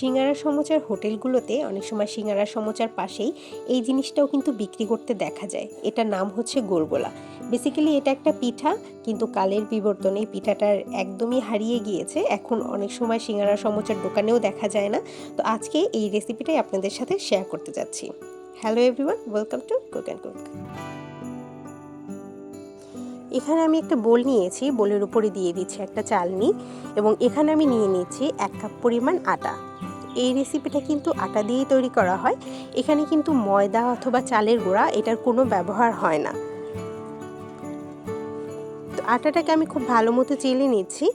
সিঙ্গারা সমোচার হোটেলগুলোতে অনেক সময় সিঙ্গারা সমোচার পাশেই এই জিনিসটাও কিন্তু বিক্রি করতে দেখা যায়। এটার নাম হচ্ছে গোলগোলা। বেসিক্যালি এটা একটা পিঠা, কিন্তু কালের বিবর্তনে এই পিঠাটার একদমই হারিয়ে গিয়েছে। এখন অনেক সময় সিঙ্গারা সমোচার দোকানেও দেখা যায় না। তো আজকে এই রেসিপিটাই আপনাদের সাথে শেয়ার করতে যাচ্ছি। Hello everyone, welcome to cook and cook. এখানে আমি একটা বোল নিয়েছি, বোলের উপরে দিয়ে দিচ্ছি একটা চালনি, এবং এখানে আমি নিয়ে নিচ্ছি 1 কাপ পরিমাণ আটা। এই রেসিপিটা কিন্তু আটা দিয়েই তৈরি করা হয়। এখানে কিন্তু ময়দা অথবা চালের গুঁড়া এটার কোনো ব্যবহার হয় না। তো আটাটাকে আমি খুব ভালো মতো চেলে নিচ্ছি।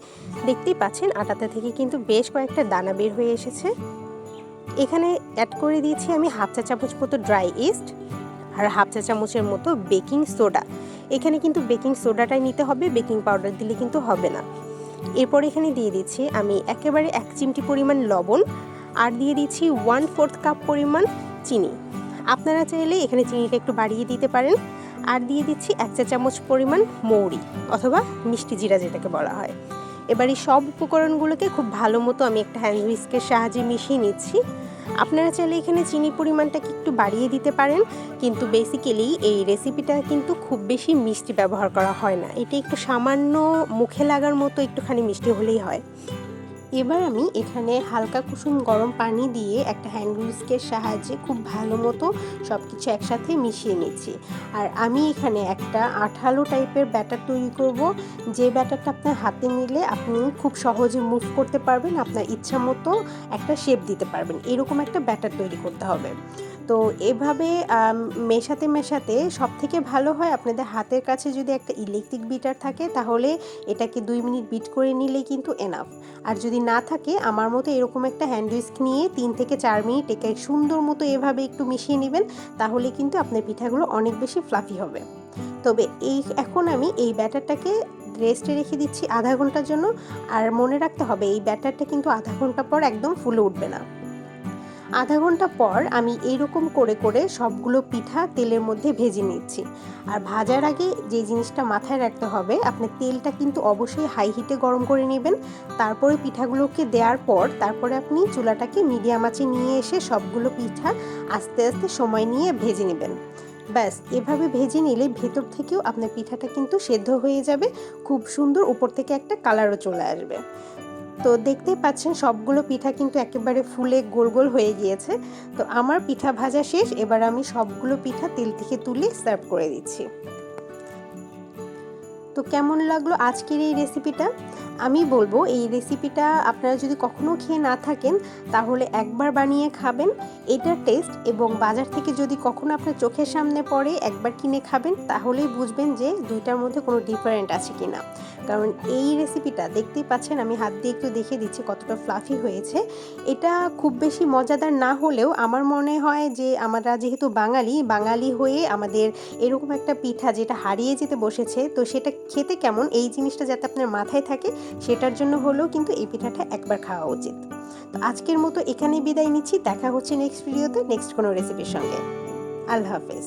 দেখতেই পাচ্ছেন আটাটা থেকে কিন্তু বেশ কয়েকটা দানা বের হয়ে এসেছে। এখানে অ্যাড করে দিয়েছি আমি 1/2 চা চামচ মতো ড্রাই ইস্ট আর 1/2 চা চামচের মতো বেকিং সোডা। এখানে কিন্তু বেকিং সোডাটাই নিতে হবে, বেকিং পাউডার দিলে কিন্তু হবে না। এরপর এখানে দিয়ে দিচ্ছি আমি একেবারে 1 চিমটি পরিমাণ লবণ, আর দিয়ে দিচ্ছি 1/4 কাপ পরিমাণ চিনি। আপনারা চাইলে এখানে চিনিটা একটু বাড়িয়ে দিতে পারেন। আর দিয়ে দিচ্ছি 1 চা চামচ পরিমাণ মৌরি অথবা মিষ্টি জিরা যেটাকে বলা হয়। এবার এই সব উপকরণগুলোকে খুব ভালো মতো আমি একটা হ্যান্ড হুইস্কের সাহায্যে মিশিয়ে নিচ্ছি। আপনারা চাইলে এখানে চিনি পরিমাণটাকে একটু বাড়িয়ে দিতে পারেন, কিন্তু বেসিক্যালি এই রেসিপিটা কিন্তু খুব বেশি মিষ্টি ব্যবহার করা হয় না। এটা একটু সামান্য মুখে লাগার মতো একটুখানি মিষ্টি হলেই হয়। এবার আমি এখানে হালকা কুসুম গরম পানি দিয়ে একটা হ্যান্ড হুইস্কের সাহায্যে খুব ভালো মতো সব কিছু একসাথে মিশিয়ে নিচ্ছি। আর আমি এখানে একটা আঠালো টাইপের ব্যাটার তৈরি করব, যে ব্যাটারটা আপনার হাতে নিলে আপনি খুব সহজে মুভ করতে পারবেন, আপনার ইচ্ছা মতো একটা শেপ দিতে পারবেন, এরকম একটা ব্যাটার তৈরি করতে হবে। তো এভাবে মেশাতে মেশাতে সবথেকে ভালো হয় আপনাদের হাতের কাছে যদি একটা ইলেকট্রিক বিটার থাকে, তাহলে এটাকে 2 মিনিট বিট করে নিলেই কিন্তু এনাফ। আর যদি না থাকে, আমার মতো এরকম একটা হ্যান্ড হুইস্ক নিয়ে 3 থেকে 4 মিনিট একে সুন্দর মতো এভাবে একটু মিশিয়ে নেবেন, তাহলে কিন্তু আপনার পিঠাগুলো অনেক বেশি ফ্লাফি হবে। তবে এখন আমি এই ব্যাটারটাকে রেস্টে রেখে দিচ্ছি আধা ঘন্টার জন্য। আর মনে রাখতে হবে এই ব্যাটারটা কিন্তু আধা ঘন্টা পর একদম ফুলে উঠবে না। আধা ঘন্টা পর আমি এইরকম করে করে সবগুলো পিঠা তেলের মধ্যে ভেজে নিচ্ছি। আর ভাজার আগে যে জিনিসটা মাথায় রাখতে হবে, আপনার তেলটা কিন্তু অবশ্যই হাই হিটে গরম করে নেবেন। তারপরে পিঠাগুলোকে দেওয়ার পর তারপরে আপনি চুলাটাকে মিডিয়াম আঁচে নিয়ে এসে সবগুলো পিঠা আস্তে আস্তে সময় নিয়ে ভেজে নেবেন। ব্যাস, এভাবে ভেজে নিলে ভেতর থেকেও আপনার পিঠাটা কিন্তু সেদ্ধ হয়ে যাবে, খুব সুন্দর উপর থেকে একটা কালারও চলে আসবে। তো দেখতেই পাচ্ছেন সবগুলো পিঠা কিন্তু একেবারে ফুলে গোল গোল হয়ে গিয়েছে। তো আমার পিঠা ভাজা শেষ। এবার আমি সবগুলো পিঠা তেল থেকে তুলে সার্ভ করে দিচ্ছি। তো কেমন লাগলো আজকের এই রেসিপিটা? আমি বলবো এই রেসিপিটা আপনারা যদি কখনো খেয়ে না থাকেন, তাহলে একবার বানিয়ে খাবেন। এটার টেস্ট এবং বাজার থেকে যদি কখনো আপনার চোখের সামনে পড়ে একবার কিনে খাবেন, তাহলেই বুঝবেন যে দুইটার মধ্যে কোনো ডিফারেন্ট আছে কিনা। কারণ এই রেসিপিটা দেখতেই পাচ্ছেন, আমি হাত দিয়ে একটু দেখে দিচ্ছি কতটা ফ্লাফি হয়েছে। এটা খুব বেশি মজাদার না হলেও আমার মনে হয় যে আমরা যেহেতু বাঙালি হয়ে আমাদের এরকম একটা পিঠা যেটা হারিয়ে যেতে বসেছে, তো সেটা খেতে কেমন এই জিনিসটা যাতে আপনার মাথায় থাকে, সেটার জন্য হলেও কিন্তু এই পিঠাটা একবার খাওয়া উচিত। তো আজকের মতো এখানেই বিদায় নিচ্ছি। দেখা হচ্ছে নেক্সট ভিডিওতে নেক্সট কোনো রেসিপির সঙ্গে। আল্লাহ হাফেজ।